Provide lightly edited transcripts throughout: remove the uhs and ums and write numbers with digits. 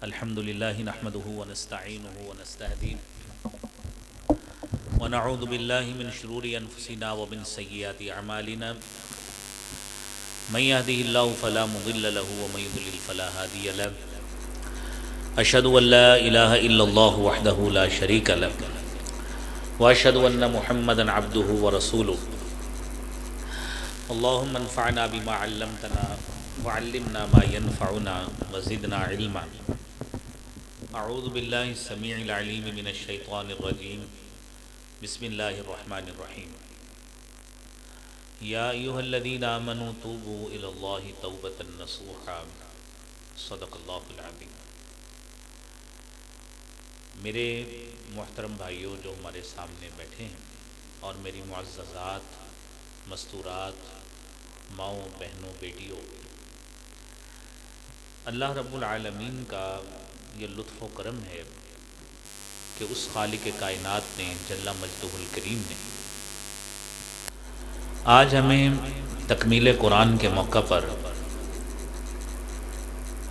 الحمد لله نحمده ونستعينه ونستهديه ونعوذ بالله من شرور أنفسنا ومن سيئات أعمالنا من يهده الله فلا مضل له ومن يضلل فلا هادي له أشهد أن لا إله إلا الله وحده لا شريك له وأشهد أن محمدا عبده ورسوله اللهم انفعنا بما علمتنا وعلمنا ما ينفعنا وزدنا علما اعوذ باللہ السمیع العلیم من الشیطان الرجیم بسم اللہ الرحمن الرحیم یا ایھا الذین آمنوا توبوا الی اللہ توبۃ نصوحا صدق اللہ العظیم۔ میرے محترم بھائیوں جو ہمارے سامنے بیٹھے ہیں اور میری معززات مستورات ماؤں بہنوں بیٹیوں، اللہ رب العالمین کا یہ لطف و کرم ہے کہ اس خالق کائنات نے جل مجدہ الکریم نے آج ہمیں تکمیل قرآن کے موقع پر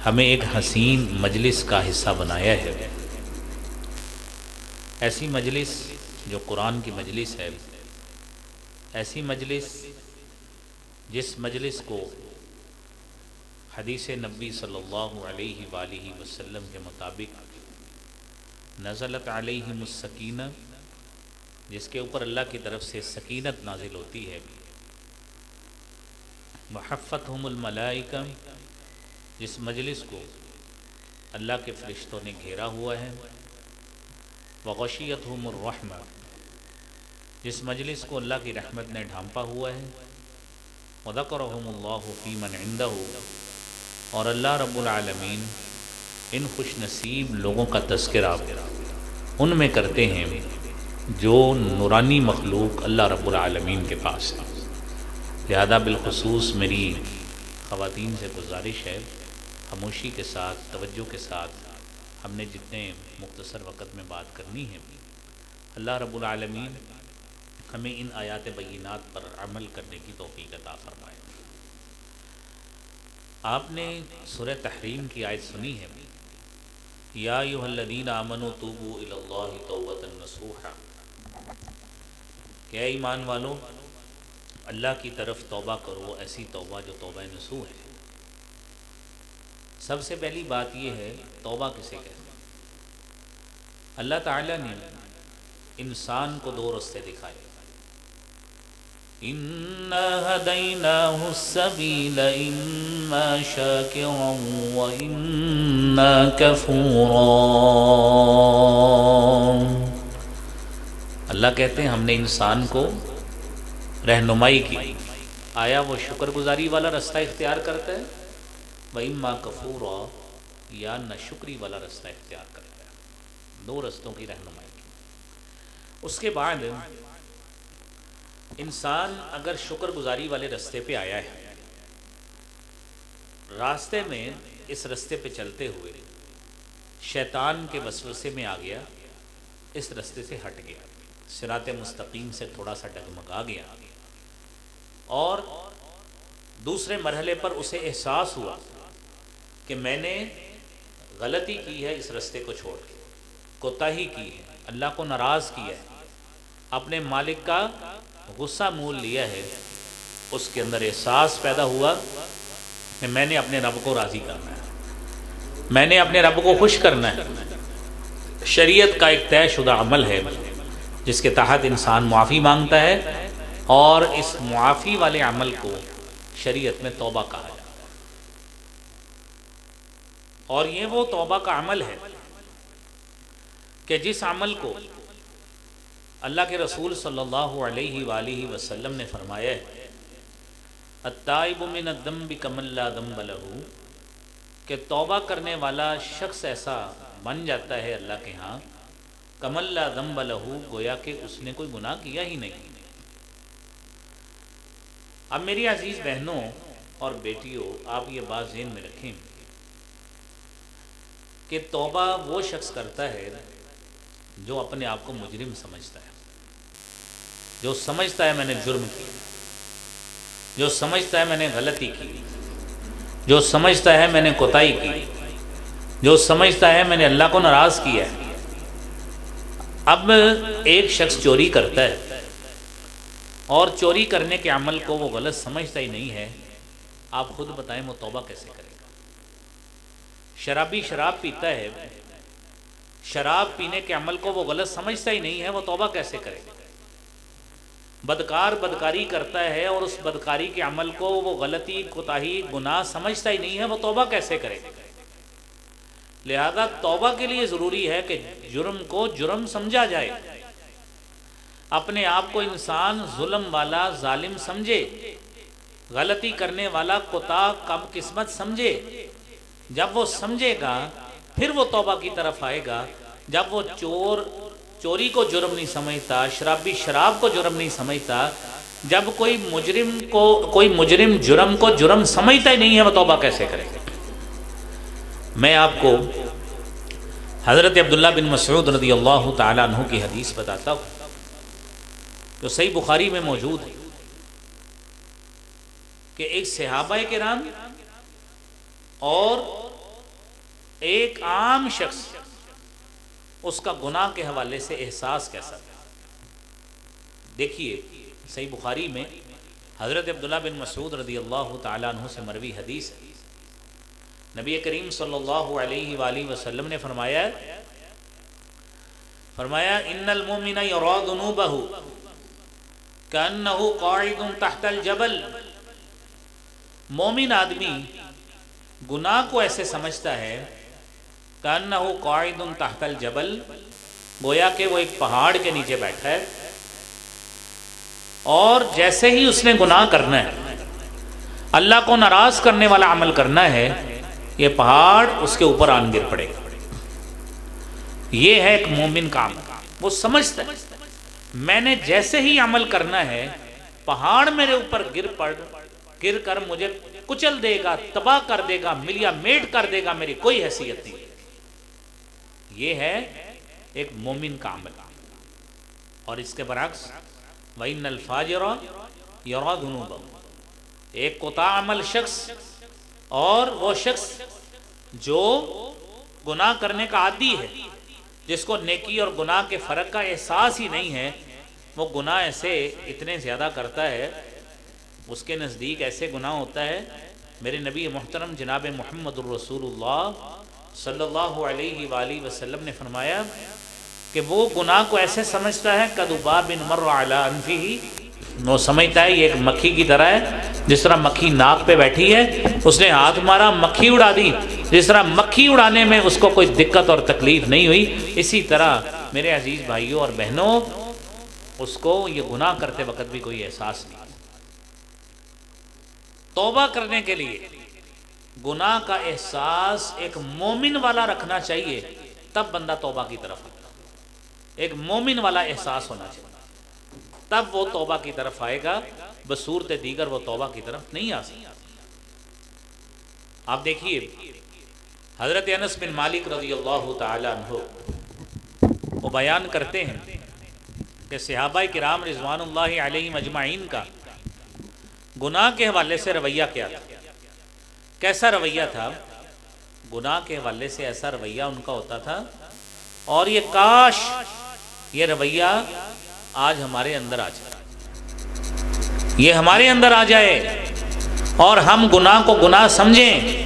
ہمیں ایک حسین مجلس کا حصہ بنایا ہے۔ ایسی مجلس جو قرآن کی مجلس ہے، ایسی مجلس جس مجلس کو حدیث نبی صلی اللہ علیہ وآلہ وسلم کے مطابق نزلت علیہم السکینہ، جس کے اوپر اللہ کی طرف سے سکینت نازل ہوتی ہے، وحفتہم الملائکہ، جس مجلس کو اللہ کے فرشتوں نے گھیرا ہوا ہے، وغشیتہم الرحمہ، جس مجلس کو اللہ کی رحمت نے ڈھانپا ہوا ہے، وذکرہم اللہ فی من عندہ، اور اللہ رب العالمین ان خوش نصیب لوگوں کا تذکرہ ان میں کرتے ہیں جو نورانی مخلوق اللہ رب العالمین کے پاس ہے۔ لہذا بالخصوص میری خواتین سے گزارش ہے، خاموشی کے ساتھ توجہ کے ساتھ ہم نے جتنے مختصر وقت میں بات کرنی ہے، اللہ رب العالمین ہمیں ان آیات بینات پر عمل کرنے کی توفیق عطا فرمائے۔ آپ نے سورہ تحریم کی آیت سنی ہے، یا ایھا الذین آمنوا توبوا الی اللہ توبۃ نصوحا، کہ اے ایمان والو اللہ کی طرف توبہ کرو، ایسی توبہ جو توبہ نصوح ہے۔ سب سے پہلی بات یہ ہے توبہ کسے کہتے ہیں؟ اللہ تعالیٰ نے انسان کو دو رستے دکھائے، اِنَّا هَدَيْنَاهُ السَّبِيلَ إِمَّا شَاكِرًا وَإِمَّا كَفُورًا۔ اللہ کہتے ہیں ہم نے انسان کو رہنمائی کی، آیا وہ شکر گزاری والا رستہ اختیار کرتا ہے، وَإِمَّا كَفُورًا، یا ناشکری والا رستہ اختیار کرتا ہے۔ دو رستوں کی رہنمائی کی۔ اس کے بعد انسان اگر شکر گزاری والے رستے پہ آیا ہے، راستے میں اس رستے پہ چلتے ہوئے شیطان کے وسوسے میں آ گیا، اس رستے سے ہٹ گیا، صراط مستقیم سے تھوڑا سا ڈگمگا گیا، اور دوسرے مرحلے پر اسے احساس ہوا کہ میں نے غلطی کی ہے، اس رستے کو چھوڑ کے کوتاہی کی ہے، اللہ کو ناراض کیا ہے، اپنے مالک کا غصہ مول لیا ہے۔ اس کے اندر احساس پیدا ہوا کہ میں نے اپنے رب کو راضی کرنا ہے، میں نے اپنے رب کو خوش کرنا ہے۔ شریعت کا ایک طے شدہ عمل ہے جس کے تحت انسان معافی مانگتا ہے، اور اس معافی والے عمل کو شریعت میں توبہ کہا جاتا ہے۔ اور یہ وہ توبہ کا عمل ہے کہ جس عمل کو اللہ کے رسول صلی اللہ علیہ وآلہ وسلم نے فرمایا ہے، التائب من الذنب کمن لا ذنب لہ، کہ توبہ کرنے والا شخص ایسا بن جاتا ہے اللہ کے ہاں کمن لا ذنب لہ، گویا کہ اس نے کوئی گناہ کیا ہی نہیں۔ اب میری عزیز بہنوں اور بیٹیوں، آپ یہ بات ذہن میں رکھیں کہ توبہ وہ شخص کرتا ہے جو اپنے آپ کو مجرم سمجھتا ہے، جو سمجھتا ہے میں نے جرم کیا، جو سمجھتا ہے میں نے غلطی کی، جو سمجھتا ہے میں نے کوتاہی کی، جو سمجھتا ہے میں نے اللہ کو ناراض کیا ہے۔ اب ایک شخص چوری کرتا ہے اور چوری کرنے کے عمل کو وہ غلط سمجھتا ہی نہیں ہے، آپ خود بتائیں وہ توبہ کیسے کرے گا؟ شرابی شراب پیتا ہے، شراب پینے کے عمل کو وہ غلط سمجھتا ہی نہیں ہے، وہ توبہ کیسے کرے گا؟ بدکار بدکاری کرتا ہے اور اس بدکاری کے عمل کو وہ غلطی، کوتاہی، گناہ سمجھتا ہی نہیں ہے، وہ توبہ کیسے کرے گا؟ لہذا توبہ کے لیے ضروری ہے کہ جرم کو جرم سمجھا جائے، اپنے آپ کو انسان ظلم والا، ظالم سمجھے، غلطی کرنے والا، کوتاہ، کم قسمت سمجھے۔ جب وہ سمجھے گا پھر وہ توبہ کی طرف آئے گا۔ جب وہ چوری کو جرم نہیں سمجھتا، شرابی شراب کو جرم نہیں سمجھتا، جب کوئی مجرم جرم کو جرم سمجھتا ہی نہیں ہے، وہ توبہ کیسے کرے گا؟ میں آپ کو حضرت عبداللہ بن مسعود رضی اللہ تعالیٰ عنہ کی حدیث بتاتا ہوں جو صحیح بخاری میں موجود ہے کہ ایک صحابہ کرام اور ایک عام شخص، اس کا گناہ کے حوالے سے احساس کیسا تھا۔ دیکھیے صحیح بخاری میں حضرت عبداللہ بن مسعود رضی اللہ تعالیٰ عنہ سے مروی حدیث ہے، نبی کریم صلی اللہ علیہ وآلہ وسلم نے فرمایا ان المؤمن یری ذنوبہ کأنہ قاعد تحت الجبل۔ مومن آدمی گناہ کو ایسے سمجھتا ہے کأنہ قاعد تحت الجبل، گویا کہ وہ ایک پہاڑ کے نیچے بیٹھا ہے، اور جیسے ہی اس نے گناہ کرنا ہے، اللہ کو ناراض کرنے والا عمل کرنا ہے، یہ پہاڑ اس کے اوپر آن گر پڑے گا۔ یہ ہے ایک مومن کا عمل۔ وہ سمجھتا ہے میں نے جیسے ہی عمل کرنا ہے، پہاڑ میرے اوپر گر کر مجھے کچل دے گا، تباہ کر دے گا، ملیا میٹ کر دے گا، میری کوئی حیثیت نہیں۔ یہ ہے ایک مومن کا عمل۔ اور اس کے برعکس وَإِنَّ الْفَاجِرَ يَرَى ذُنُوبَهُ، ایک کوتاہ عمل شخص اور وہ شخص جو گناہ کرنے کا عادی ہے، جس کو نیکی اور گناہ کے فرق کا احساس ہی نہیں ہے، وہ گناہ ایسے اتنے زیادہ کرتا ہے، اس کے نزدیک ایسے گناہ ہوتا ہے۔ میرے نبی محترم جناب محمد الرسول اللہ صلی اللہ علیہ وآلہ وسلم نے فرمایا کہ وہ گناہ کو ایسے سمجھتا ہے کذباب مر علی انفہ، وہ سمجھتا ہے یہ ایک مکھی کی طرح ہے، جس طرح مکھی ناک پہ بیٹھی ہے، اس نے ہاتھ مارا، مکھی اڑا دی، جس طرح مکھی اڑانے میں اس کو کوئی دقت اور تکلیف نہیں ہوئی، اسی طرح میرے عزیز بھائیوں اور بہنوں اس کو یہ گناہ کرتے وقت بھی کوئی احساس نہیں۔ توبہ کرنے کے لیے گناہ کا احساس ایک مومن والا رکھنا چاہیے، تب بندہ توبہ کی طرف آتا ہے۔ ایک مومن والا احساس ہونا چاہیے، تب وہ توبہ کی طرف آئے گا، بصورت دیگر وہ توبہ کی طرف نہیں آ سکتا۔ آپ دیکھیے حضرت انس بن مالک رضی اللہ تعالی عنہ وہ بیان کرتے ہیں کہ صحابہ کرام رضوان اللہ علیہم اجمعین کا گناہ کے حوالے سے رویہ کیا تھا، کیسا رویہ تھا؟ گناہ کے حوالے سے ایسا رویہ ان کا ہوتا تھا، اور یہ کاش یہ رویہ آج ہمارے اندر آ جائے، یہ ہمارے اندر آ جائے اور ہم گناہ کو گناہ سمجھیں،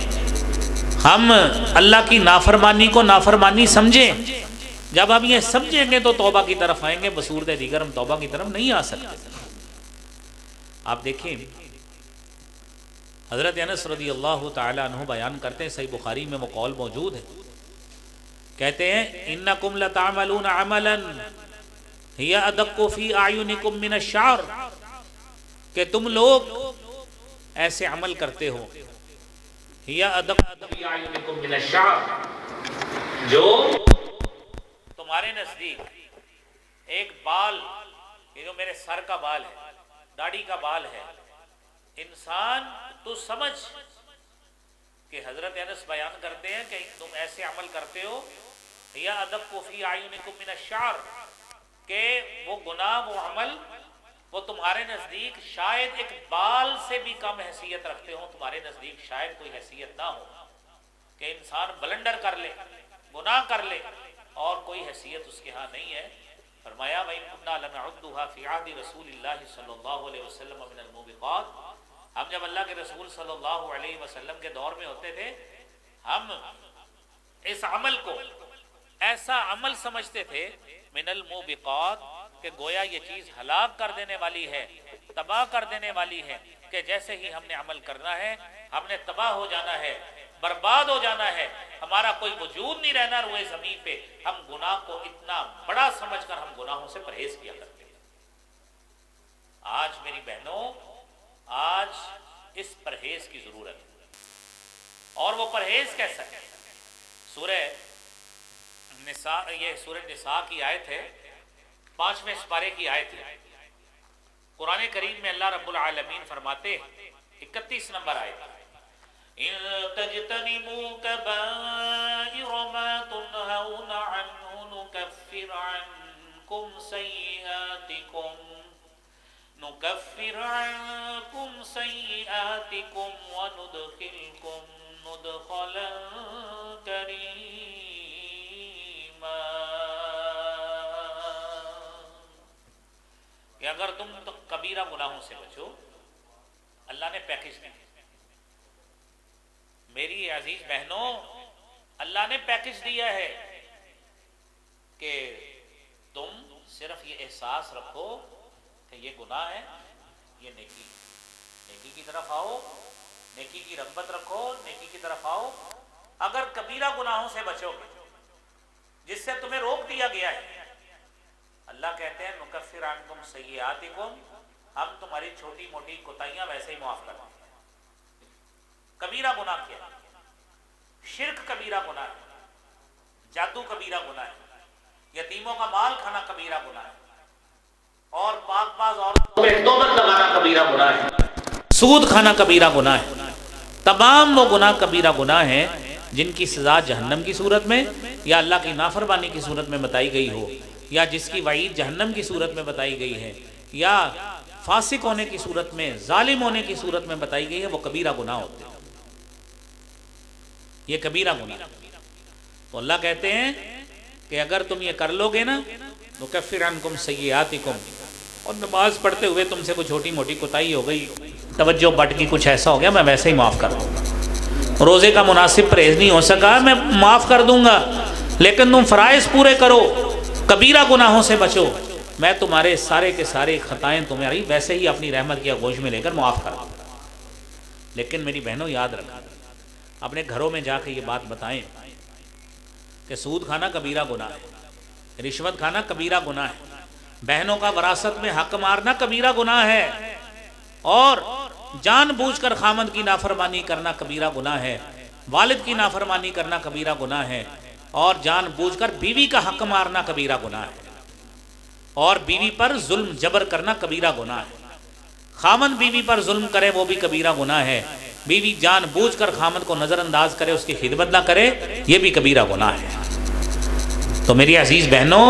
ہم اللہ کی نافرمانی کو نافرمانی سمجھیں۔ جب ہم یہ سمجھیں گے تو توبہ کی طرف آئیں گے، بصورت دیگر ہم توبہ کی طرف نہیں آ سکتے۔ آپ دیکھیں حضرت انس رضی اللہ تعالی عنہ بیان کرتے ہیں، صحیح بخاری میں وہ قول موجود ہے، کہتے ہیں انکم لتعملون عملا ہی ادق فی اعینکم من الشعر، کہ تم لوگ ایسے عمل کرتے ہو ہی ادق فی اعینکم من الشعر، جو تمہارے نزدیک ایک بال، یہ جو میرے سر کا بال ہے، داڑھی کا بال ہے، انسان تو سمجھ کہ حضرت انس بیان کرتے ہیں کہ تم ایسے عمل کرتے ہو یا ادق فی اعینکم من الشعر، کہ وہ گناہ، وہ عمل، وہ تمہارے نزدیک شاید ایک بال سے بھی کم حیثیت رکھتے ہو، تمہارے نزدیک شاید کوئی حیثیت نہ ہو، کہ انسان بلنڈر کر لے، گناہ کر لے اور کوئی حیثیت اس کے ہاں نہیں ہے۔ فرمایا وَإِن كُنَّا لَنَعُدُّهَا فِي عَهْدِ رَسُولِ اللَّهِ صلی اللہ علیہ وسلم مِنَ الْمُوبِقَاتِ، ہم جب اللہ کے رسول صلی اللہ علیہ وسلم کے دور میں ہوتے تھے، ہم اس عمل کو ایسا عمل سمجھتے تھے من الموبقات کہ گویا یہ چیز ہلاک کر دینے والی ہے، تباہ کر دینے والی ہے، کہ جیسے ہی ہم نے عمل کرنا ہے ہم نے تباہ ہو جانا ہے، برباد ہو جانا ہے، ہمارا کوئی وجود نہیں رہنا روئے زمین پہ۔ ہم گناہ کو اتنا بڑا سمجھ کر ہم گناہوں سے پرہیز کیا کرتے ہیں۔ آج میری بہنوں، آج اس پرہیز کی ضرورت ہے، اور وہ پرہیز کیسا ہے؟ سورہ نساء، یہ سورہ نساء کی آیت ہے، 5ویں سپارے کی آیت ہے۔ قرآن کریم میں اللہ رب العالمین فرماتے ہیں، 31 نمبر آیت، ان تجتنبوا کبائر ما تنہون عنہ نکفر عنکم سیئاتکم وندخلکم مدخلا کریما۔ کہ اگر تم تو کبیرہ گناہوں سے بچو، اللہ نے پیکج دیا۔ میری عزیز بہنوں، اللہ نے پیکج دیا ہے کہ تم صرف یہ احساس رکھو کہ یہ گناہ ہے، یہ نیکی کی طرف آؤ، نیکی کی رغبت رکھو، نیکی کی طرف آؤ۔ اگر کبیرہ گناہوں سے بچو گے جس سے تمہیں روک دیا گیا ہے، اللہ کہتے ہیں نکفر عنکم سیئاتکم، ہم تمہاری چھوٹی موٹی کوتاہیاں ویسے ہی معاف کر دیں۔ کبیرہ گناہ کیا ہے؟ شرک کبیرہ گناہ ہے، جادو کبیرہ گناہ ہے، یتیموں کا مال کھانا کبیرہ گناہ ہے، اور پاک باز عورتوں پہ تہمت لگانا کبیرہ گناہ ہے، سود کھانا کبیرہ گناہ ہے۔ تمام وہ گناہ کبیرہ گناہ ہیں جن کی سزا جہنم کی صورت میں یا اللہ کی نافرمانی کی صورت میں بتائی گئی ہو، یا جس کی وعید جہنم کی صورت میں بتائی گئی ہے، یا فاسق ہونے کی صورت میں، ظالم ہونے کی صورت میں بتائی گئی ہے، وہ کبیرہ گناہ ہوتے ہیں۔ یہ کبیرہ گناہ، تو اللہ کہتے ہیں کہ اگر تم یہ کر لو گے نا، نکفر عنکم سیئاتکم، اور نماز پڑھتے ہوئے تم سے کوئی چھوٹی موٹی کوتاہی ہو گئی، توجہ بٹ کی کچھ ایسا ہو گیا، میں ویسے ہی معاف کر دوں گا۔ روزے کا مناسب پرہیز نہیں ہو سکا، میں معاف کر دوں گا، لیکن تم فرائض پورے کرو، کبیرہ گناہوں سے بچو، میں تمہارے سارے کے سارے خطائیں تمہاری ویسے ہی اپنی رحمت کی آغوش میں لے کر معاف کر دوں گا۔ لیکن میری بہنوں یاد رکھنا، اپنے گھروں میں جا کے یہ بات بتائیں کہ سود کھانا کبیرہ گناہ ہے، رشوت کھانا کبیرہ گناہ ہے، بہنوں کا وراثت میں حق مارنا کبیرہ گناہ ہے، اور جان بوجھ کر خامند کی نافرمانی کرنا کبیرہ گناہ ہے، والد کی نافرمانی کرنا کبیرہ گناہ ہے، اور جان بوجھ کر بیوی کا حق مارنا کبیرہ گناہ ہے، اور بیوی پر ظلم جبر کرنا کبیرہ گناہ ہے۔ خامند بیوی پر ظلم کرے وہ بھی کبیرہ گناہ ہے، بیوی جان بوجھ کر خامند کو نظر انداز کرے، اس کی خدمت نہ کرے، یہ بھی کبیرہ گناہ ہے۔ تو میری عزیز بہنوں،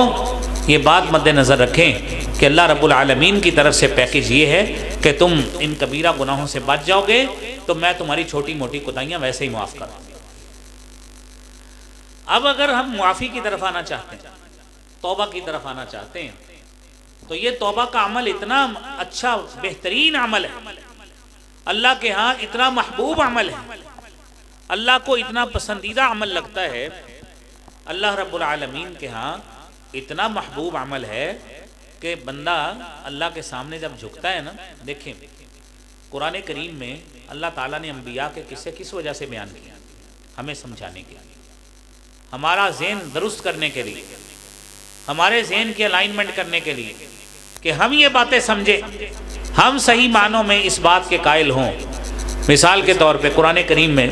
یہ بات مد نظر رکھیں کہ اللہ رب العالمین کی طرف سے پیکج یہ ہے کہ تم ان کبیرہ گناہوں سے بچ جاؤ گے تو میں تمہاری چھوٹی موٹی کوتاہیاں ویسے ہی معاف کر دوں گا۔ اب اگر ہم معافی کی طرف آنا چاہتے ہیں، توبہ کی طرف آنا چاہتے ہیں، تو یہ توبہ کا عمل اتنا اچھا بہترین عمل ہے، اللہ کے ہاں اتنا محبوب عمل ہے، اللہ کو اتنا پسندیدہ عمل لگتا ہے، اللہ رب العالمین کے ہاں اتنا محبوب عمل ہے کہ بندہ اللہ کے سامنے جب جھکتا ہے نا، دیکھیں قرآن کریم میں اللہ تعالیٰ نے انبیاء کے قصے کس وجہ سے بیان کیا؟ ہمیں سمجھانے کے لیے، ہمارا ذہن درست کرنے کے لیے، ہمارے ذہن کی الائنمنٹ کرنے کے لیے، کہ ہم یہ باتیں سمجھیں، ہم صحیح معنوں میں اس بات کے قائل ہوں۔ مثال کے طور پہ قرآن کریم میں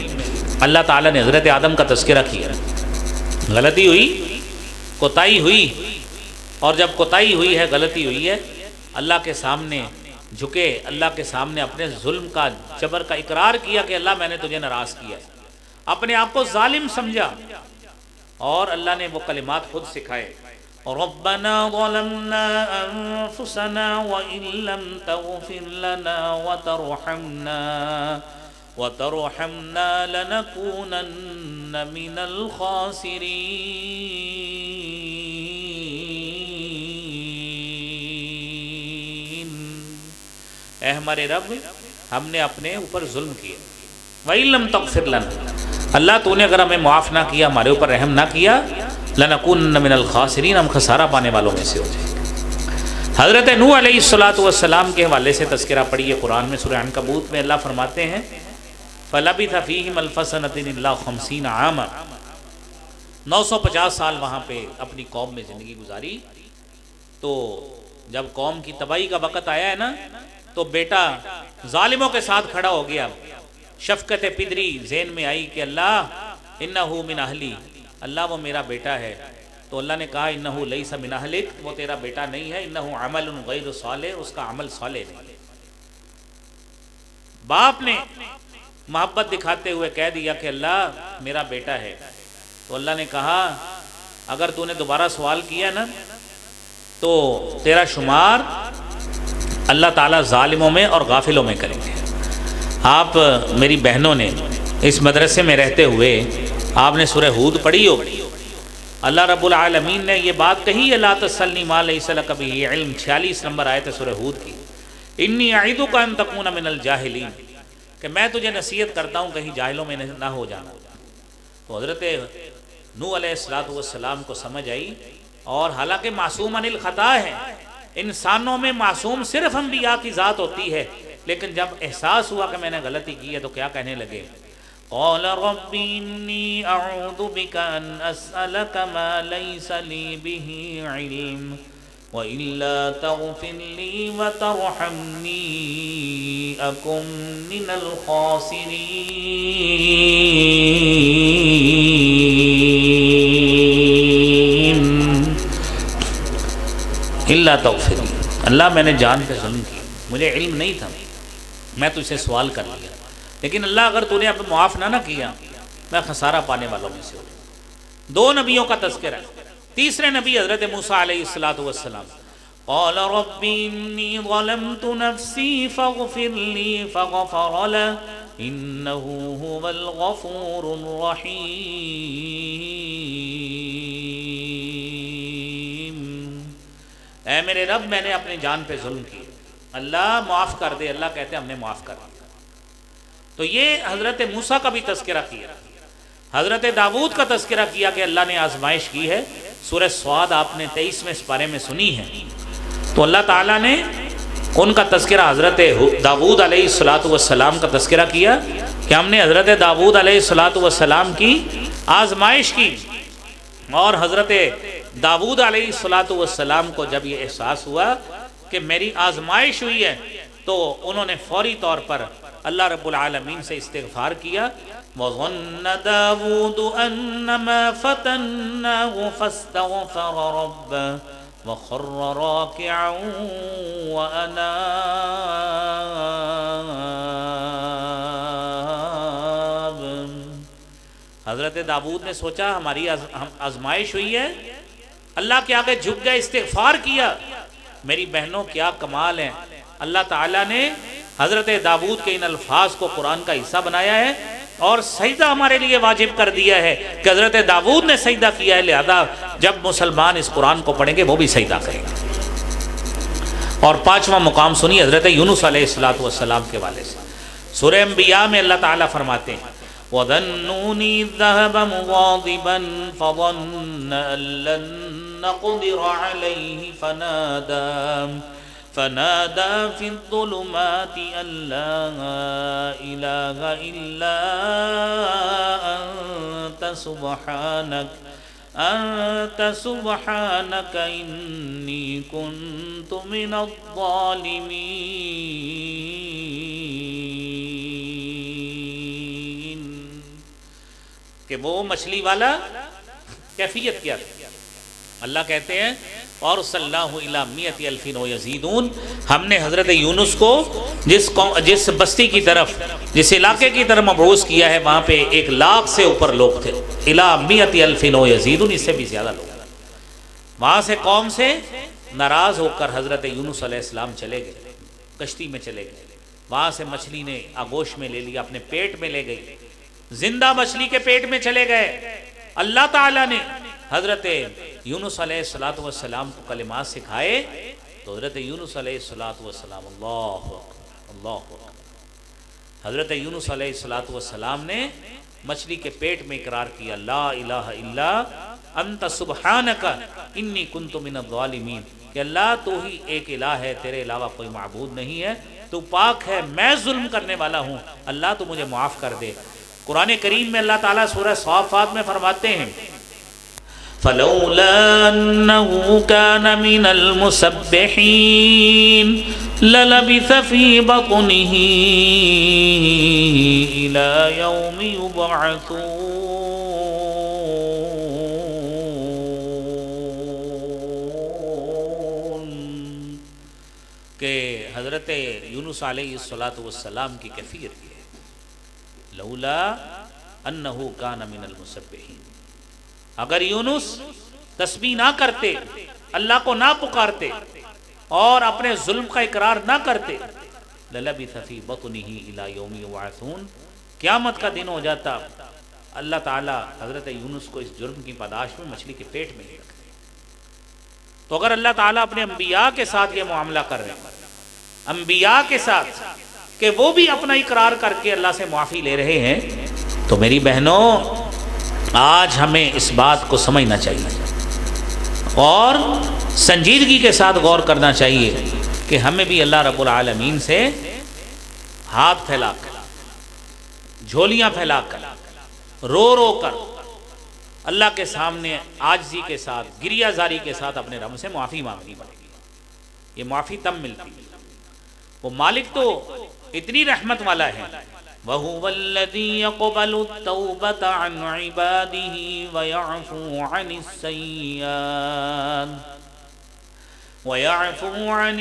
اللہ تعالیٰ نے حضرت آدم کا تذکرہ کیا، غلطی ہوئی، کوتاہی ہوئی، اور جب کوتاہی ہوئی ہے، غلطی ہوئی ہے، اللہ کے سامنے جھکے، اللہ کے سامنے اپنے ظلم کا، جبر کا اقرار کیا کہ اللہ میں نے تجھے ناراض کیا، اپنے آپ کو ظالم سمجھا، اور اللہ نے وہ کلمات خود سکھائے، ربنا ظلمنا انفسنا وان لم تغفر لنا وترحمنا وَتَرْحَمْنَا لَنَكُونَنَّ مِنَ الْخَاسِرِينَ۔ اے ہمارے رب، ہم نے اپنے اوپر ظلم کیا، وَإِن لَّمْ تَغْفِرْ لَنَا، اللہ تو نے اگر ہمیں معاف نہ کیا، ہمارے اوپر رحم نہ کیا، لَنَكُونَنَّ مِنَ الْخَاسِرِينَ، ہم خسارہ پانے والوں میں سے ہو جائیں گے۔ حضرت نوح علیہ السلام کے حوالے سے تذکرہ پڑھیے قرآن میں، سورہ عنکبوت میں اللہ فرماتے ہیں فَلَبِثَ فِيهِمْ أَلْفَ سَنَةٍ إِلَّا 50 عاما، 950 سال وہاں پہ اپنی قوم میں زندگی گزاری۔ تو جب قوم کی تباہی کا وقت آیا ہے نا، تو بیٹا ظالموں کے ساتھ کھڑا ہو گیا، شفقت پدری ذہن میں آئی کہ اللہ انہو من اہلی، اللہ وہ میرا بیٹا ہے۔ تو اللہ نے کہا انہو لیس من اہلک، وہ تیرا بیٹا نہیں ہے، انہو عمل غیر صالح، اس کا عمل صالح نہیں ہے۔ باپ نے محبت دکھاتے ہوئے کہہ دیا کہ اللہ میرا بیٹا ہے۔ تو اللہ نے کہا اگر تو نے دوبارہ سوال کیا نا تو تیرا شمار اللہ تعالیٰ ظالموں میں اور غافلوں میں کریں گے۔ آپ میری بہنوں نے اس مدرسے میں رہتے ہوئے آپ نے سورہ ہود پڑھی ہو، اللہ رب العالمین نے یہ بات کہی ہے لا تسألنی ما لیس لک بہ علم، 46 نمبر آیت ہے سورہ ہود کی، انی اعظک ان تکون من الجاہلین، کہ میں تجھے نصیحت کرتا ہوں کہیں جاہلوں میں نہ ہو جانا۔ تو حضرت نوح علیہ السلام کو سمجھ آئی، اور حالانکہ معصوم عن الخطا ہے، انسانوں میں معصوم صرف انبیاء کی ذات ہوتی ہے، لیکن جب احساس ہوا کہ میں نے غلطی کی ہے تو کیا کہنے لگے؟ قال رب انی اعوذ بک ان اسألک ما لیس لی بہ علم وَإِلَّا تَغْفِرْ لِي وَتَرْحَمْنِي أَكُن مِّنَ الْخَاسِرِينَ۔ إِلَّا تَغْفِرْ لِي، اللہ میں نے جان پہ ظلم کیا، مجھے علم نہیں تھا، میں تجھ سے سوال کر لیا، لیکن اللہ اگر تو نے اب معاف نہ کیا میں خسارہ پانے والوں میں سے ہوں۔ دو نبیوں کا تذکرہ ہے۔ تیسرے نبی حضرت موسیٰ علیہ السلام، قال رب انی ظلمت نفسی فاغفر لی فغفر له انه هو الغفور الرحیم۔ اے میرے رب میں نے اپنی جان پہ ظلم کی، اللہ معاف کر دے۔ اللہ کہتے ہیں ہم نے معاف کر دیا۔ تو یہ حضرت موسیٰ کا بھی تذکرہ کیا، حضرت داؤد کا تذکرہ کیا کہ اللہ نے آزمائش کی ہے۔ سورہ صاد آپ نے 23ویں سپارے میں سنی ہے، تو اللہ تعالیٰ نے ان کا تذکرہ حضرت داؤد علیہ السلام کا تذکرہ کیا کہ ہم نے حضرت داؤد علیہ السلام کی آزمائش کی، اور حضرت داؤد علیہ السلام کو جب یہ احساس ہوا کہ میری آزمائش ہوئی ہے تو انہوں نے فوری طور پر اللہ رب العالمین سے استغفار کیا۔ وَظَنَّ دَاوُودُ أَنَّمَا فَتَنَّاهُ فَاسْتَغْفَرَ رَبَّهُ وَخَرَّ رَاكِعًا وَأَنَابَ۔ حضرت داؤد نے سوچا ہماری آزمائش ہوئی ہے، اللہ کے آگے جھک گئے، استغفار کیا۔ میری بہنوں کیا کمال ہیں، اللہ تعالیٰ نے حضرت داؤد کے ان الفاظ کو قرآن کا حصہ بنایا ہے اور سجدہ ہمارے لیے واجب کر دیا ہے کہ حضرت داؤد نے سجدہ کیا ہے، لہذا جب مسلمان اس قرآن کو پڑھیں گے وہ بھی سجدہ کریں گے۔ اور 5واں مقام سنی حضرت یونس علیہ السلام کے والے سے، سورہ انبیاء میں اللہ تعالیٰ فرماتے ہیں وَظَنُّونِ ذَهَبَ مُغَاضِبًا فَظَنَّ أَن لَّن نَّقْدِرَ عَلَيْهِ فنادى في الظلمات أن لا إله إلا أنت سبحانك إني كنت من الظالمين۔ کہ وہ مچھلی والا کیفیت کیا تھی؟ اللہ کہتے ہیں اور صلی اللہ علیہ میت الفین و یزیدون، ہم نے حضرت یونس کو جس بستی کی طرف، جس علاقے کی طرف مبعوث کیا ہے، وہاں پہ 1,00,000 سے اوپر لوگ تھے، الی میت الفین و یزیدون، اس سے بھی زیادہ لوگ۔ وہاں سے قوم سے ناراض ہو کر حضرت یونس علیہ السلام چلے گئے، کشتی میں چلے گئے، وہاں سے مچھلی نے آغوش میں لے لیا، اپنے پیٹ میں لے گئی، زندہ مچھلی کے پیٹ میں چلے گئے۔ اللہ تعالیٰ نے حضرت یونس علیہ السلام کو کلمات سکھائے تو حضرت یونس علیہ السلام اللہ اکبر اللہ اکبر، حضرت یونس علیہ السلام نے مچھلی کے پیٹ میں اقرار کیا لا الہ الا انت سبحانک انی کنت من الظالمین، کہ اللہ تو ہی ایک الہ ہے، تیرے علاوہ کوئی معبود نہیں ہے، تو پاک ہے، میں ظلم کرنے والا ہوں، اللہ تو مجھے معاف کر دے۔ قرآن کریم میں اللہ تعالیٰ سورہ صافات میں فرماتے ہیں فَلَوْلَا أَنَّهُ كَانَ مِنَ الْمُسَبِّحِينَ لَلَبِثَ فِي بَطْنِهِ إِلَى يَوْمِ يُبْعَثُونَ، کہ حضرت یونس علیہ السلام کی کیفیت یہ ہے لولا انہو کان من المسبحین، اگر یونس تسبیح نہ کرتے، اللہ کو نہ پکارتے اور اپنے ظلم کا اقرار نہ کرتے، للبث فی بطنہ الی یوم یبعثون، قیامت کا دن ہو جاتا، اللہ تعالیٰ حضرت یونس کو اس جرم کی پاداش میں مچھلی کے پیٹ میں ہی رکھتے۔ تو اگر اللہ تعالیٰ اپنے انبیاء کے ساتھ یہ معاملہ کر رہے ہیں، انبیاء کے ساتھ، کہ وہ بھی اپنا اقرار کر کے اللہ سے معافی لے رہے ہیں، تو میری بہنوں آج ہمیں اس بات کو سمجھنا چاہیے اور سنجیدگی کے ساتھ غور کرنا چاہیے کہ ہمیں بھی اللہ رب العالمین سے ہاتھ پھیلا کر، جھولیاں پھیلا کر، رو رو کر اللہ کے سامنے عاجزی کے ساتھ، گریہ زاری کے ساتھ اپنے رب سے معافی مانگنی پڑے گی۔ یہ معافی تب ملتی ہے، وہ مالک تو اتنی رحمت والا ہے، وَهُوَ الَّذِي يَقْبَلُ التَّوْبَةَ عَنْ عِبَادِهِ وَيَعْفُو عَنِ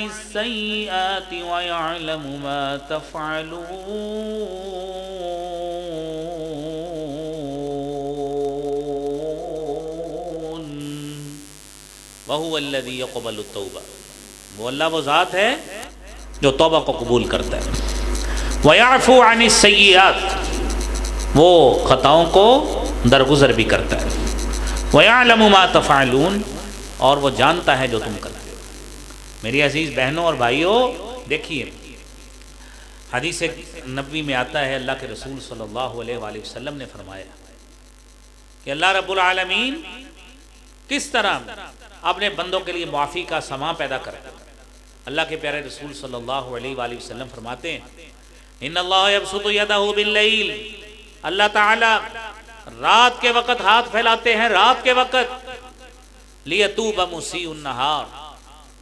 السَّيِّئَاتِ وَيَعْلَمُ مَا تَفْعَلُونَ۔ وَهُوَ الَّذِي يَقْبَلُ التَّوْبَةَ، وہ اللہ وہ ذات ہے جو توبہ کو قبول کرتا ہے، وَيَعْفُو عَنِ السَّيِّئَاتِ، وہ خطاؤں کو درگزر بھی کرتا ہے، وَيَعْلَمُ مَا تَفْعَلُونَ، اور وہ جانتا ہے جو تم کرتے ہو۔ میری عزیز بہنوں اور بھائیوں، دیکھیے حدیث نبوی میں آتا ہے، اللہ کے رسول صلی اللہ علیہ وآلہ وسلم نے فرمایا کہ اللہ رب العالمین کس طرح اپنے بندوں کے لیے معافی کا سماں پیدا کرتا ہے۔ اللہ کے پیارے رسول صلی اللہ علیہ وآلہ وسلم فرماتے ہیں ان اللہ یبسط یدہ باللیل، اللہ تعالی رات کے وقت ہاتھ پھیلاتے ہیں، رات کے وقت، لیتوب مسیء النہار،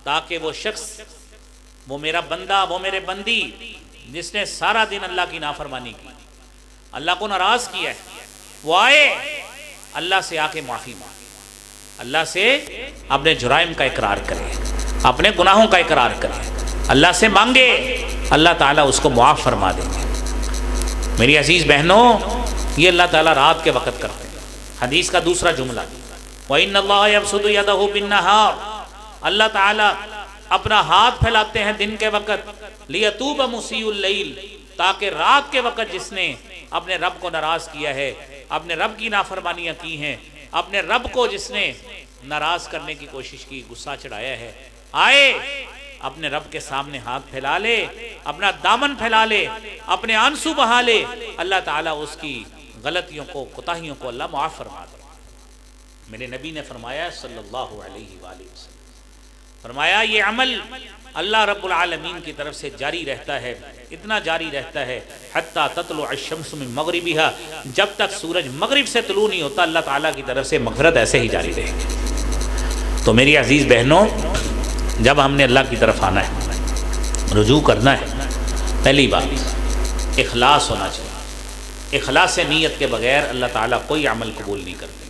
تاکہ وہ شخص، وہ میرا بندہ، وہ میرے بندی جس نے سارا دن اللہ کی نافرمانی کی، اللہ کو ناراض کیا ہے، وہ آئے اللہ سے آ کے معافی مانگے، اللہ سے اپنے جرائم کا اقرار کرے، اپنے گناہوں کا اقرار کرے، اللہ سے مانگے، اللہ تعالیٰ اس کو معاف فرما دیں گے۔ میری عزیز بہنوں، یہ اللہ تعالیٰ رات کے وقت کرتے ہیں۔ حدیث کا دوسرا جملہ وَإِنَّ اللَّهَ يَبْسُطُ يَدَهُ بِالنَّهَارِ، اللہ تعالیٰ اپنا ہاتھ پھیلاتے ہیں دن کے وقت، لِيَتُوبَ مُسِيءُ اللَّيْلِ، تاکہ رات کے وقت جس نے اپنے رب کو ناراض کیا ہے، اپنے رب کی نافرمانیاں کی ہیں، اپنے رب کو جس نے ناراض کرنے کی کوشش کی، غصہ چڑھایا ہے، آئے اپنے رب کے سامنے ہاتھ پھیلا لے، اپنا دامن پھیلا لے، اپنے آنسو بہا لے، اللہ تعالیٰ اس کی غلطیوں کو، کوتاہیوں کو اللہ معاف فرما دے۔ میرے نبی نے فرمایا صلی اللہ علیہ وآلہ وسلم، فرمایا یہ عمل اللہ رب العالمین کی طرف سے جاری رہتا ہے، اتنا جاری رہتا ہے حتیٰ تطلع الشمس من مغربها، جب تک سورج مغرب سے طلوع نہیں ہوتا، اللہ تعالیٰ کی طرف سے مغفرت ایسے ہی جاری رہے گی۔ تو میری عزیز بہنوں، جب ہم نے اللہ کی طرف آنا ہے، رجوع کرنا ہے، پہلی بات اخلاص ہونا چاہیے۔ اخلاص نیت کے بغیر اللہ تعالیٰ کوئی عمل قبول نہیں کرتے۔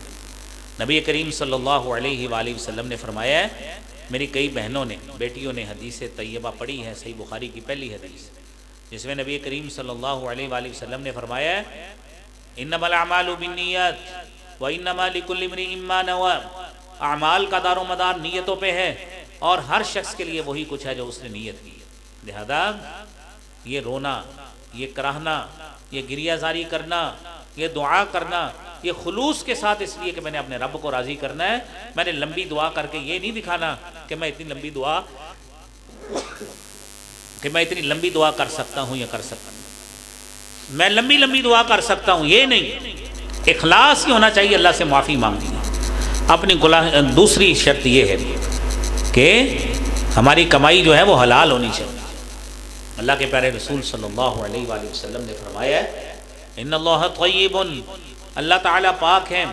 نبی کریم صلی اللہ علیہ وآلہ وسلم نے فرمایا ہے، میری کئی بہنوں نے، بیٹیوں نے حدیث طیبہ پڑھی ہے، صحیح بخاری کی پہلی حدیث، جس میں نبی کریم صلی اللہ علیہ وآلہ وسلم نے فرمایا ہے انما الاعمال بالنیات وانما لکل امرئ ما نوى، اعمال کا دار و مدار نیتوں پہ ہے، اور ہر شخص کے لیے وہی کچھ ہے جو اس نے نیت کی ہے۔ لہذا یہ رونا، یہ کراہنا، یہ گریہ زاری کرنا، یہ دعا کرنا، یہ خلوص کے ساتھ اس لیے کہ میں نے اپنے رب کو راضی کرنا ہے. میں نے لمبی دعا کر کے یہ نہیں دکھانا کہ میں اتنی لمبی دعا کر سکتا ہوں یا کر سکتا ہوں، میں لمبی دعا کر سکتا ہوں، یہ نہیں. اخلاص ہی ہونا چاہیے اللہ سے معافی مانگنی. اپنی دوسری شرط یہ ہے کہ ہماری کمائی جو ہے وہ حلال ہونی چاہیے. اللہ کے پیارے رسول صلی اللہ علیہ وآلہ وسلم نے فرمایا ہے ان اللہ طیب، اللہ تعالیٰ پاک ہیں،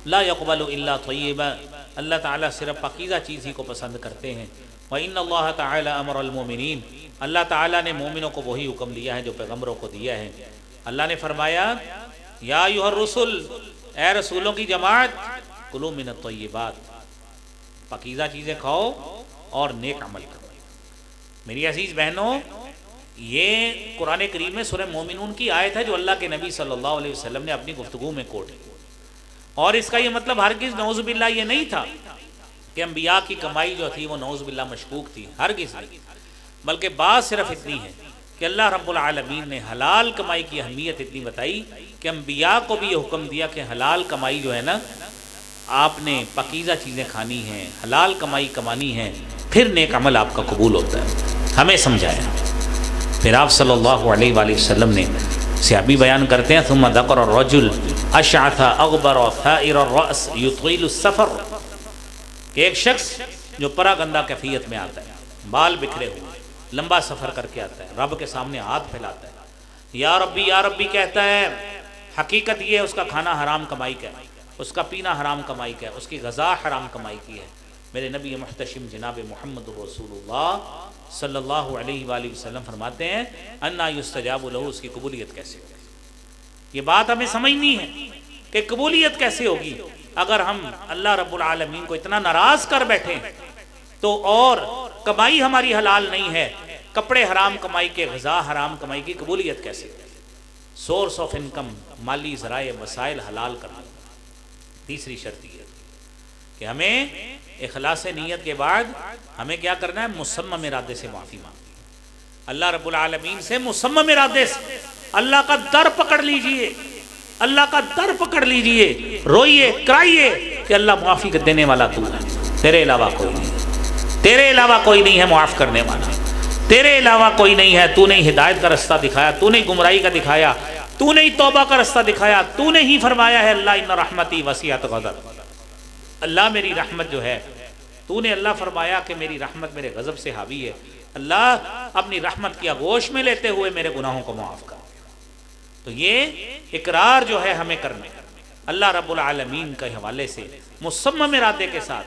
لا يقبل الا طیبا، اللہ تعالیٰ صرف پاکیزہ چیز ہی کو پسند کرتے ہیں. وَإِنَّ اللَّهَ تَعَالَى أَمَرَ الْمُؤْمِنِينَ، اللہ تعالیٰ نے مومنوں کو وہی حکم دیا ہے جو پیغمبروں کو دیا ہے. اللہ نے فرمایا یا ایھا الرسل، اے رسولوں کی جماعت، کلوا من الطیبات، پاکیزہ چیزیں کھاؤ اور نیک عمل کرو. میری عزیز بہنوں، یہ قرآن کریم میں سورہ مومنون کی آیت ہے جو اللہ کے نبی صلی اللہ علیہ وسلم نے اپنی گفتگو میں کوٹ کی. اور اس کا یہ مطلب ہرگز نعوذ باللہ یہ نہیں تھا کہ انبیاء کی کمائی جو تھی وہ نعوذ باللہ مشکوک تھی، ہرگز نہیں. بلکہ بات صرف اتنی ہے کہ اللہ رب العالمین نے حلال کمائی کی اہمیت اتنی بتائی کہ انبیاء کو بھی یہ حکم دیا کہ حلال کمائی جو ہے نا، آپ نے پاکیزہ چیزیں کھانی ہیں، حلال کمائی کمانی ہے، پھر نیک عمل آپ کا قبول ہوتا ہے. ہمیں سمجھایا. پھر آپ صلی اللہ علیہ وآلہ وسلم نے صحابی بیان کرتے ہیں ثم ذکر الرجل اشعث اغبر ثائر الرأس یطیل السفر، کہ ایک شخص جو پرا گندہ کیفیت میں آتا ہے، بال بکھرے ہوئے، لمبا سفر کر کے آتا ہے، رب کے سامنے ہاتھ پھیلاتا ہے، یا ربی کہتا ہے. حقیقت یہ ہے اس کا کھانا حرام کمائی کا ہے، اس کا پینا حرام کمائی کا ہے، اس کی غذا حرام کمائی کی ہے. میرے نبی محتشم جناب محمد رسول اللہ صلی اللہ علیہ وآلہ وسلم فرماتے ہیں انا یستجاب لہ، اس کی قبولیت کیسے ہوگی. یہ بات ہمیں سمجھنی ہے کہ قبولیت کیسے ہوگی اگر ہم اللہ رب العالمین کو اتنا ناراض کر بیٹھیں تو، اور کمائی ہماری حلال نہیں ہے، کپڑے حرام کمائی کے، غذا حرام کمائی کی، قبولیت کیسے ہوگی. سورس آف انکم، مالی ذرائع وسائل حلال کرنا. تیسری شرط یہ کہ ہمیں اخلاص نیت کے بعد ہمیں کیا کرنا ہے؟ مصمم ارادے سے معافی مانگنی. اللہ رب العالمین سے مصمم ارادے سے اللہ کا در پکڑ لیجئے، اللہ کا در پکڑ لیجئے، روئیے کرائیے کہ اللہ معافی دینے والا تو ہے، تیرے علاوہ کوئی نہیں، تیرے علاوہ کوئی نہیں ہے معاف کرنے والا، تیرے علاوہ کوئی نہیں ہے. تو نے ہدایت کا رستہ دکھایا، تو نے گمراہی کا دکھایا، تو نے توبہ کا رستہ دکھایا، تو نے ہی فرمایا ہے اللہ ان رحمتی وسعت غضب، اللہ میری رحمت جو ہے، تو نے اللہ فرمایا کہ میری رحمت میرے غضب سے حاوی ہے. اللہ اپنی رحمت کی آغوش میں لیتے ہوئے میرے گناہوں کو معاف کر. تو یہ اقرار جو ہے ہمیں کرنا اللہ رب العالمین کے حوالے سے مصمم ارادے کے ساتھ.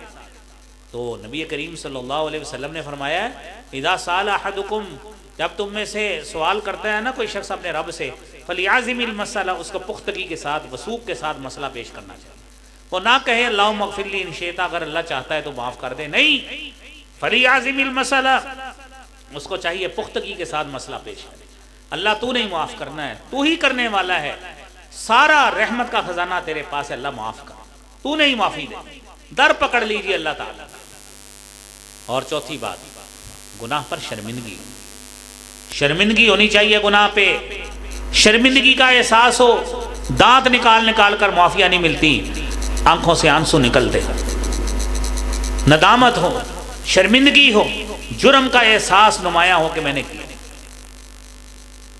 تو نبی کریم صلی اللہ علیہ وسلم نے فرمایا ہے اذا سأل احدکم، جب تم میں سے سوال کرتا ہے نا کوئی شخص اپنے رب سے، فلیعزم المسئلہ، اس کو پختگی کے ساتھ وثوق کے ساتھ مسئلہ پیش کرنا چاہیے. وہ نہ کہے اللہم اغفر لی ان شئت، اگر اللہ چاہتا ہے تو معاف کر دے، نہیں، فلیعزم المسئلہ، اس کو چاہیے پختگی کے ساتھ مسئلہ پیش کرے. اللہ تو نہیں معاف کرنا ہے، تو ہی کرنے والا ہے، سارا رحمت کا خزانہ تیرے پاس ہے، اللہ معاف کر، تو نہیں معافی دے. در پکڑ لیجئے اللہ تعالیٰ. اور چوتھی بات، گناہ پر شرمندگی، شرمندگی ہونی چاہیے گناہ پہ، شرمندگی کا احساس ہو. دانت نکال کر معافیاں نہیں ملتی، آنکھوں سے آنسو نکلتے، ندامت ہو، شرمندگی ہو، جرم کا احساس نمایاں ہو کہ میں نے کیا.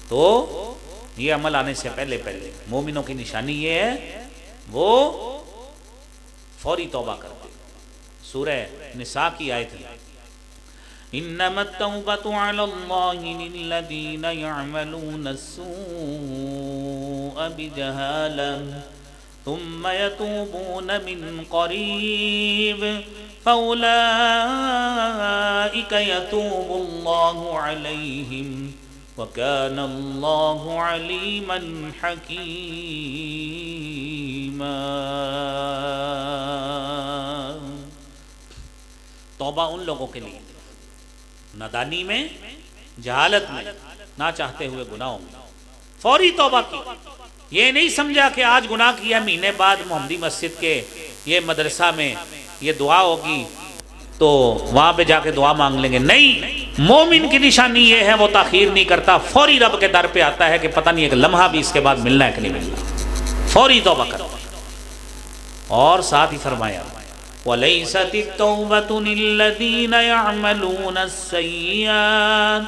تو یہ عمل آنے سے پہلے مومنوں کی نشانی یہ ہے وہ فوری توبہ کرتے. سورہ نساء کی آیت ہے انما التوبة على الله للذين يعملون السوء بجهالة ثم يتوبون من قريب فأولئك يتوب الله عليهم وَكَانَ اللَّهُ عَلِيمًا حَكِيمًا. توبہ ان لوگوں کے لیے نادانی میں، جہالت میں، نہ چاہتے ہوئے گناہوں میں فوری توبہ کی. یہ نہیں سمجھا کہ آج گناہ کیا، مہینے بعد محمدی مسجد کے یہ مدرسہ میں یہ دعا ہوگی تو وہاں پہ جا کے دعا مانگ لیں گے. نہیں، مومن کی نشانی یہ ہے وہ تاخیر نہیں کرتا، فوری رب کے در پہ آتا ہے کہ پتہ نہیں ایک لمحہ بھی اس کے بعد ملنا ہے کہ نہیں ملنا، فوری توبہ کرتا۔ اور ساتھ ہی فرمایا وَلَيْسَتِ التَّوْبَةُ لِلَّذِينَ يَعْمَلُونَ السَّيِّئَاتِ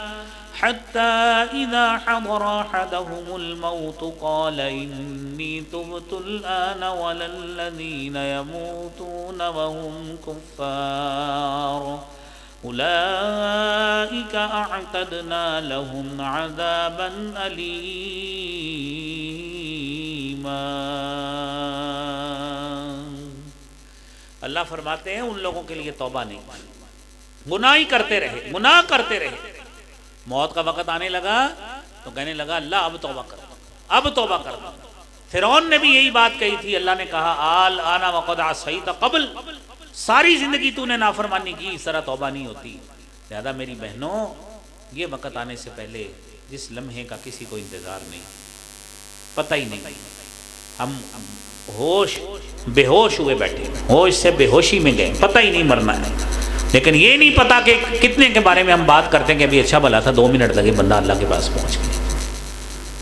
حَتَّى إِذَا حَضَرَ أَحَدَهُمُ الْمَوْتُ قَالَ إِنِّي تُبْتُ الْآنَ وَلَا الَّذِينَ يَمُوتُونَ وَهُمْ كُفَّارٌ أُولَئِكَ أَعْتَدْنَا لَهُمْ عَذَابًا أَلِيمًا۔ اللہ فرماتے ہیں ان لوگوں کے لیے توبہ نہیں، گناہ ہی کرتے رہے، گناہ کرتے رہے، موت کا وقت آنے لگا تو کہنے لگا اللہ اب توبہ کر، اب توبہ کر۔ فرعون نے بھی یہی بات کہی تھی، اللہ نے کہا آل آنا وقد عصیت قبل، ساری زندگی تو نے نافرمانی کی، اس طرح توبہ نہیں ہوتی۔ لہذا میری بہنوں، یہ وقت آنے سے پہلے جس لمحے کا کسی کو انتظار نہیں، پتہ ہی نہیں، ہم ہوش بے ہوش ہوئے بیٹھے، ہوش سے بے ہوشی میں گئے، پتہ ہی نہیں مرنا ہے، لیکن یہ نہیں پتا کہ کتنے کے بارے میں ہم بات کرتے ہیں کہ ابھی اچھا بھلا تھا، 2 منٹ لگے بندہ اللہ کے پاس پہنچ گیا۔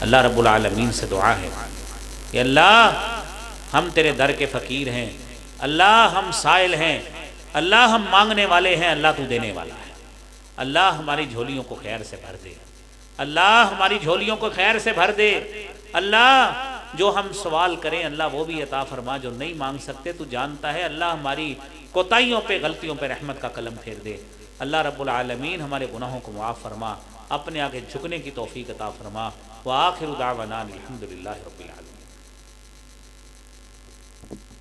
اللہ رب العالمین سے دعا ہے کہ اللہ ہم تیرے در کے فقیر ہیں، اللہ ہم سائل ہیں، اللہ ہم مانگنے والے ہیں، اللہ تو دینے والا ہے۔ اللہ ہماری جھولیوں کو خیر سے بھر دے، اللہ ہماری جھولیوں کو خیر سے بھر دے، اللہ جو ہم سوال کریں اللہ وہ بھی عطا فرما، جو نہیں مانگ سکتے تو جانتا ہے، اللہ ہماری کوتاہیوں پہ غلطیوں پہ رحمت کا قلم پھیر دے۔ اللہ رب العالمین ہمارے گناہوں کو معاف فرما، اپنے آگے جھکنے کی توفیق عطا فرما۔ وآخر دعوانا الحمدللہ رب العالمین۔